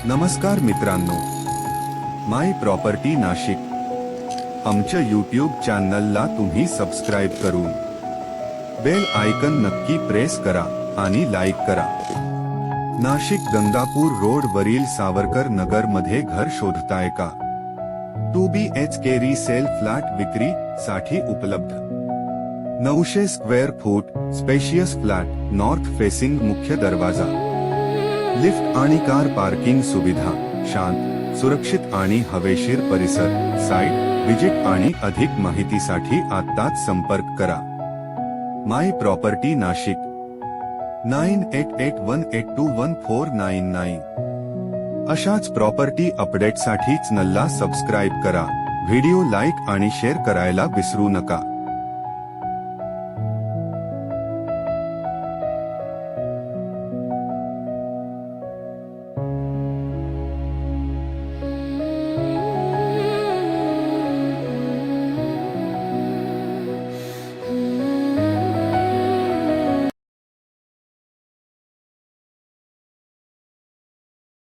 नमस्कार मित्रांनो, माय प्रॉपर्टी नाशिक आमच्या यूट्यूब चॅनलला तुम्ही सबस्क्राइब करून बेल आयकन नक्की प्रेस करा आणि लाईक करा। नाशिक गंगापूर रोड वरील सावरकर नगर मध्ये घर शोधताय का? 2 BHK रीसेल फ्लॅट विक्री साठी उपलब्ध। 900 square foot spacious flat, north facing मुख्य दरवाजा, लिफ्ट आणि कार पार्किंग सुविधा, शांत, सुरक्षित आणि हवेशीर परिसर। साइट विजिट आणि अधिक माहितीसाठी आत्ताच संपर्क करा। माय प्रॉपर्टी नाशिक 9881821499। अशाच प्रॉपर्टी अपडेटसाठी चॅनलला सबस्क्राइब करा, व्हिडिओ लाईक आणि शेअर करायला विसरू नका।